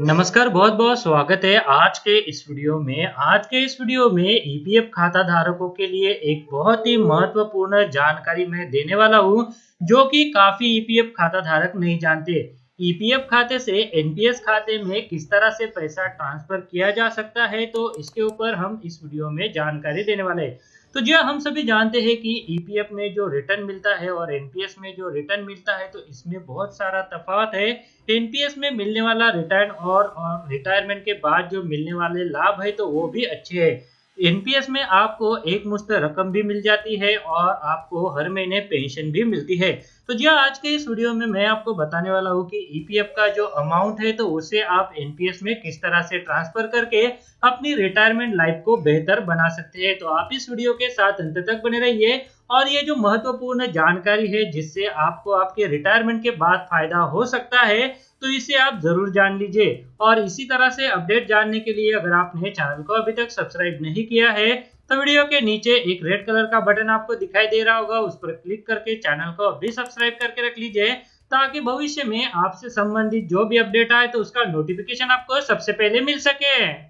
नमस्कार, बहुत-बहुत स्वागत है आज के इस वीडियो में ईपीएफ खाता धारकों के लिए एक बहुत ही महत्वपूर्ण जानकारी मैं देने वाला हूँ, जो कि काफ़ी ईपीएफ खाता धारक नहीं जानते। ईपीएफ खाते से एनपीएस खाते में किस तरह से पैसा ट्रांसफर किया जा सकता है, तो इसके ऊपर हम इस वीडियो में जानकारी देने वाले हैं। तो जी हाँ, हम सभी जानते हैं कि ईपीएफ में जो रिटर्न मिलता है और एनपीएस में जो रिटर्न मिलता है, तो इसमें बहुत सारा तफावत है। एनपीएस में मिलने वाला रिटर्न और रिटायरमेंट के बाद जो मिलने वाले लाभ है, तो वो भी अच्छे हैं। एनपीएस में आपको एक मुश्त रकम भी मिल जाती है और आपको हर महीने पेंशन भी मिलती है। तो जी हाँ, आज के इस वीडियो में मैं आपको बताने वाला हूँ कि ईपीएफ का जो अमाउंट है, तो उसे आप एनपीएस में किस तरह से ट्रांसफर करके अपनी रिटायरमेंट लाइफ को बेहतर बना सकते हैं। तो आप इस वीडियो के साथ अंत तक बने रहिए और ये जो महत्वपूर्ण जानकारी है, जिससे आपको आपके रिटायरमेंट के बाद फायदा हो सकता है, तो इसे आप जरूर जान लीजिए। और इसी तरह से अपडेट जानने के लिए अगर आपने चैनल को अभी तक सब्सक्राइब नहीं किया है, तो वीडियो के नीचे एक रेड कलर का बटन आपको दिखाई दे रहा होगा, उस पर क्लिक करके चैनल को अभी सब्सक्राइब करके रख लीजिए, ताकि भविष्य में आपसे संबंधित जो भी अपडेट आए, तो उसका नोटिफिकेशन आपको सबसे पहले मिल सके।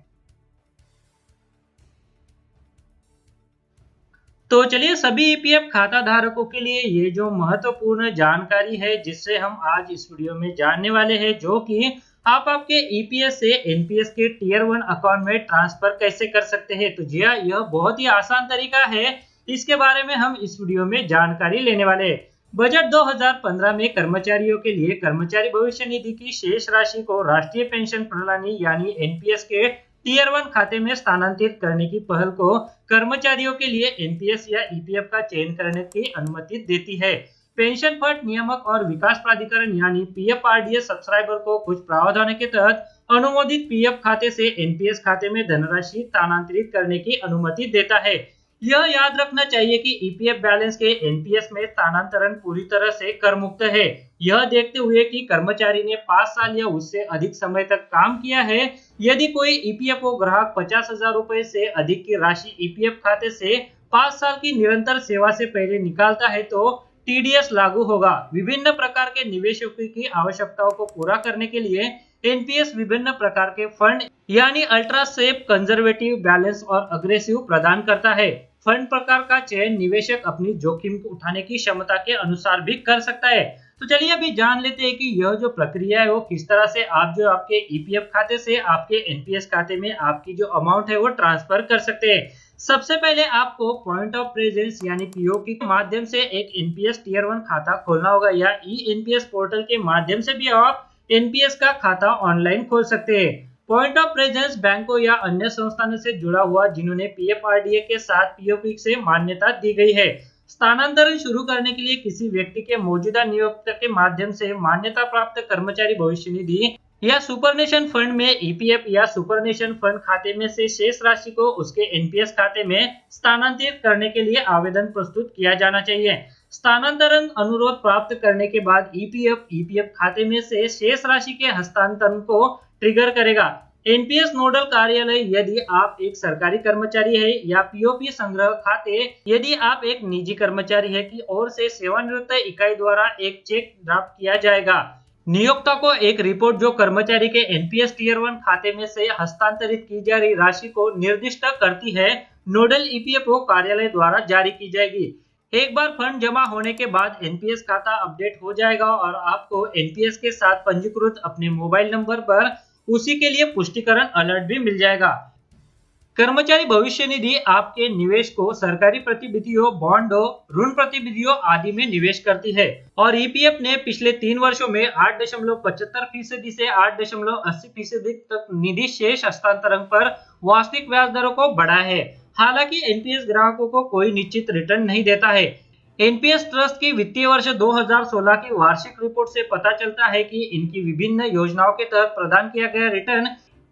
तो चलिए, सभी ईपीएफ खाता धारकों के लिए ये जो महत्वपूर्ण जानकारी है, जिससे हम आज इस वीडियो में जानने वाले हैं, जो कि आप आपके ईपीएस से एनपीएस के टियर 1 अकाउंट में ट्रांसफर कैसे कर सकते हैं। तो जी हाँ, यह बहुत ही आसान तरीका है। इसके बारे में हम इस वीडियो में जानकारी लेने वाले हैं। बजट 2015 में कर्मचारियों के लिए कर्मचारी भविष्य निधि की शेष राशि को राष्ट्रीय पेंशन प्रणाली यानी एनपीएस के टियर 1 खाते में स्थानांतरित करने की पहल को कर्मचारियों के लिए एनपीएस या ईपीएफ का चयन करने की अनुमति देती है। पेंशन फंड नियामक और विकास प्राधिकरण यानी पीएफआरडीए सब्सक्राइबर को कुछ प्रावधानों के तहत अनुमोदित पीएफ खाते से एनपीएस खाते में धनराशि स्थानांतरित करने की अनुमति देता है। यह याद रखना चाहिए कि ईपीएफ बैलेंस के एनपीएस में स्थानांतरण पूरी तरह से कर मुक्त है। यह देखते हुए कि कर्मचारी ने 5 साल या उससे अधिक समय तक काम किया है। यदि कोई ईपीएफओ ग्राहक 50,000 रुपए से अधिक की राशि ईपीएफ खाते से 5 साल की निरंतर सेवा से पहले निकालता है, तो टीडीएस लागू होगा। विभिन्न प्रकार के निवेशकों की आवश्यकताओं को पूरा करने के लिए एनपीएस विभिन्न प्रकार के फंड यानी अल्ट्रा सेफ, कंजर्वेटिव, बैलेंस और अग्रेसिव प्रदान करता है। फंड प्रकार का चयन निवेशक अपनी जोखिम को उठाने की क्षमता के अनुसार भी कर सकता है। तो चलिए अभी जान लेते हैं कि यह जो प्रक्रिया है, वो किस तरह से आप जो आपके ईपीएफ खाते से आपके एनपीएस खाते में आपकी जो अमाउंट है, वो ट्रांसफर कर सकते हैं। सबसे पहले आपको पॉइंट ऑफ प्रेजेंस यानी पीओपी के माध्यम से एक एनपीएस टियर 1 खाता खोलना होगा, या ई एनपीएस पोर्टल के माध्यम से भी आप एनपीएस का खाता ऑनलाइन खोल सकते हैं। पॉइंट ऑफ प्रेजेंस बैंकों या अन्य संस्थानों से जुड़ा हुआ जिन्होंने पीएफआरडीए के साथ पीओपी से मान्यता दी गई है। स्थानांतरण शुरू करने के लिए किसी व्यक्ति के मौजूदा नियोक्ता के माध्यम से मान्यता प्राप्त कर्मचारी भविष्य निधि या सुपरनेशन फंड में ईपीएफ या सुपरनेशन फंड खाते में से शेष राशि को उसके एनपीएस खाते में स्थानांतरित करने के लिए आवेदन प्रस्तुत किया जाना चाहिए। स्थानांतरण अनुरोध प्राप्त करने के बाद ईपीएफ खाते में से शेष राशि के हस्तांतरण को ट्रिगर करेगा। एनपीएस नोडल कार्यालय यदि आप एक सरकारी कर्मचारी है, या पीओपी संग्रह खाते यदि आप एक निजी कर्मचारी है, की ओर से सेवानिवृत्त इकाई द्वारा एक चेक ड्राफ्ट किया जाएगा। नियोक्ता को एक रिपोर्ट जो कर्मचारी के एनपीएस टियर 1 खाते में से हस्तांतरित की जा रही राशि को निर्दिष्ट करती है, नोडल ईपीएफओ कार्यालय द्वारा जारी की जाएगी। एक बार फंड जमा होने के बाद एनपीएस खाता अपडेट हो जाएगा और आपको एनपीएस के साथ पंजीकृत अपने मोबाइल नंबर पर उसी के लिए पुष्टिकरण अलर्ट भी मिल जाएगा। कर्मचारी भविष्य निधि आपके निवेश को सरकारी प्रतिभूतियों, बॉन्डों, ऋण प्रतिभूतियों आदि में निवेश करती है, और ईपीएफ ने पिछले 3 वर्षों में 8.75% से 8.80% तक निधि शेष हस्तांतरण पर वास्तविक ब्याज दरों को बढ़ाया है। हालांकि एनपीएस ग्राहकों को कोई निश्चित रिटर्न नहीं देता है। एनपीएस ट्रस्ट की वित्तीय वर्ष 2016 की वार्षिक रिपोर्ट से पता चलता है कि इनकी विभिन्न योजनाओं के तहत प्रदान किया गया रिटर्न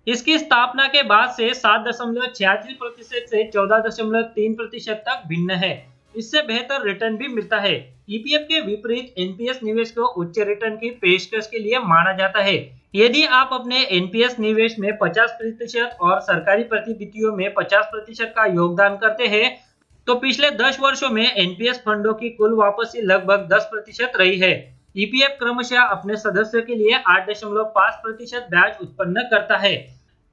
इसकी स्थापना के बाद से 7.86% से 14.3% तक भिन्न है। इससे बेहतर रिटर्न भी मिलता है। ईपीएफ के विपरीत एनपीएस निवेश को उच्च रिटर्न की पेशकश के लिए माना जाता है। यदि आप अपने एनपीएस निवेश में 50% और सरकारी प्रतिभूतियों में 50% का योगदान करते हैं, तो पिछले 10 वर्षों में एनपीएस फंडों की कुल वापसी लगभग 10% रही है। ईपीएफ क्रमशः अपने सदस्यों के लिए 8.5% ब्याज उत्पन्न करता है।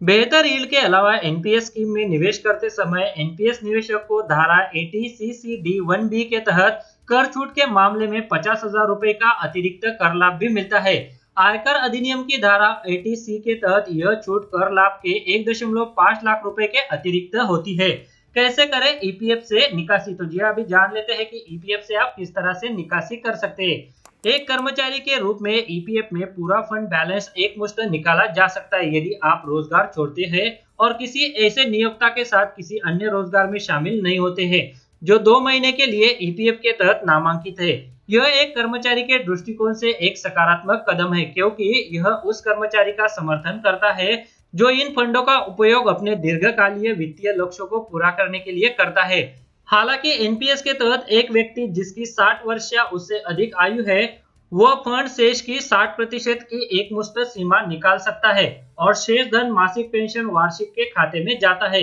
बेहतर यील्ड के अलावा एनपीएस स्कीम में निवेश करते समय एनपीएस निवेशक को धारा 80CCD1B के तहत कर छूट के मामले में 50,000 रुपए का अतिरिक्त कर लाभ भी मिलता है। आयकर अधिनियम की धारा 80C के तहत यह छूट कर लाभ के 1.5 लाख रुपए के अतिरिक्त होती है। कैसे करें ईपीएफ से निकासी? तो जी अभी जान लेते हैं कि ईपीएफ से आप किस तरह से निकासी कर सकते हैं। एक कर्मचारी के रूप में ईपीएफ में पूरा फंड बैलेंस एक मुश्त निकाला जा सकता है यदि आप रोजगार छोड़ते हैं और किसी ऐसे नियोक्ता के साथ किसी अन्य रोजगार में शामिल नहीं होते हैं जो 2 महीने के लिए ईपीएफ के तहत नामांकित है। यह एक कर्मचारी के दृष्टिकोण से एक सकारात्मक कदम है क्योंकि यह उस कर्मचारी का समर्थन करता है जो इन फंडों का उपयोग अपने दीर्घकालीन वित्तीय लक्ष्यों को पूरा करने के लिए करता है। हालांकि एनपीएस के तहत एक व्यक्ति जिसकी 60 वर्ष या उससे अधिक आयु है वह फंड शेष की 60% की एक मुश्त सीमा निकाल सकता है और शेष धन मासिक पेंशन वार्षिक के खाते में जाता है।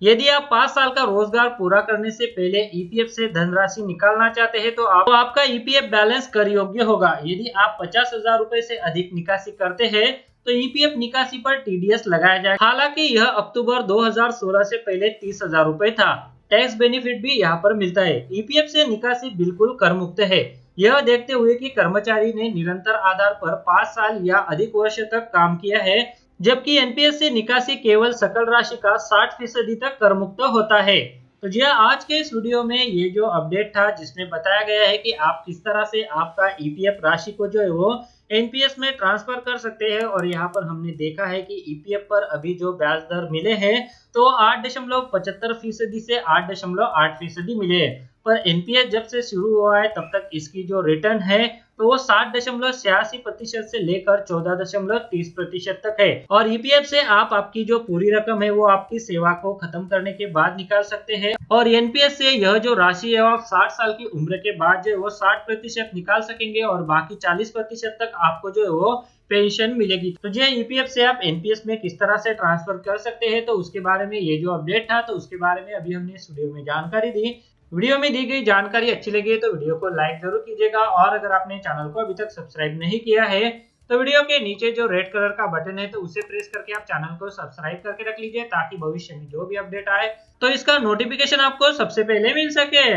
यदि आप 5 साल का रोजगार पूरा करने से पहले ईपीएफ से धनराशि निकालना चाहते हैं तो आपका ईपीएफ बैलेंस कर योग्य होगा। यदि आप 50,000 रुपए से अधिक निकासी करते हैं तो ईपीएफ निकासी पर टीडीएस लगाया जाएगा। हालांकि यह अक्टूबर 2016 से पहले 30,000 रुपए था। टैक्स बेनिफिट भी यहाँ पर मिलता है। ईपीएफ से निकासी बिल्कुल कर मुक्त है, यह देखते हुए कि कर्मचारी ने निरंतर आधार पर 5 साल या अधिक वर्ष तक काम किया है, जबकि एनपीएस से निकासी केवल सकल राशि का 60% तक कर मुक्त होता है। तो जी आज के इस वीडियो में ये जो अपडेट था जिसमें बताया गया है कि आप किस तरह से आपका ईपीएफ राशि को जो है वो एनपीएस में ट्रांसफर कर सकते हैं। और यहाँ पर हमने देखा है कि ईपीएफ पर अभी जो ब्याज दर मिले हैं तो 8.75% से 8.8% मिले हैं, पर एनपीएस जब से शुरू हुआ है तब तक इसकी जो रिटर्न है तो वो 7.86% से लेकर 14.30% तक है। और ईपीएफ से आप आपकी जो पूरी रकम है वो आपकी सेवा को खत्म करने के बाद निकाल सकते हैं और एनपीएस से यह जो राशि है आप 60 साल की उम्र के बाद जो है वो 60% निकाल सकेंगे और बाकी 40% तक आपको जो है वो पेंशन मिलेगी। तो जी ईपीएफ से आप एनपीएस में किस तरह से ट्रांसफर कर सकते हैं तो उसके बारे में ये जो अपडेट था तो उसके बारे में अभी हमने इस वीडियो में जानकारी दी। वीडियो में दी गई जानकारी अच्छी लगी तो वीडियो को लाइक जरूर कीजिएगा और अगर आपने चैनल को अभी तक सब्सक्राइब नहीं किया है तो वीडियो के नीचे जो रेड कलर का बटन है तो उसे प्रेस करके आप चैनल को सब्सक्राइब करके रख लीजिए ताकि भविष्य में जो भी अपडेट आए तो इसका नोटिफिकेशन आपको सबसे पहले मिल सके।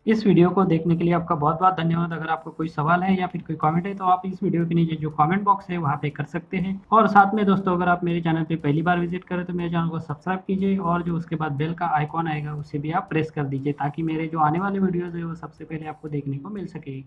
इस वीडियो को देखने के लिए आपका बहुत बहुत धन्यवाद। अगर आपको कोई सवाल है या फिर कोई कमेंट है तो आप इस वीडियो के नीचे जो कमेंट बॉक्स है वहाँ पे कर सकते हैं। और साथ में दोस्तों अगर आप मेरे चैनल पे पहली बार विजिट करें तो मेरे चैनल को सब्सक्राइब कीजिए और जो उसके बाद बेल का आइकॉन आएगा उसे भी आप प्रेस कर दीजिए ताकि मेरे जो आने वाले वीडियोज़ है वो सबसे पहले आपको देखने को मिल सके।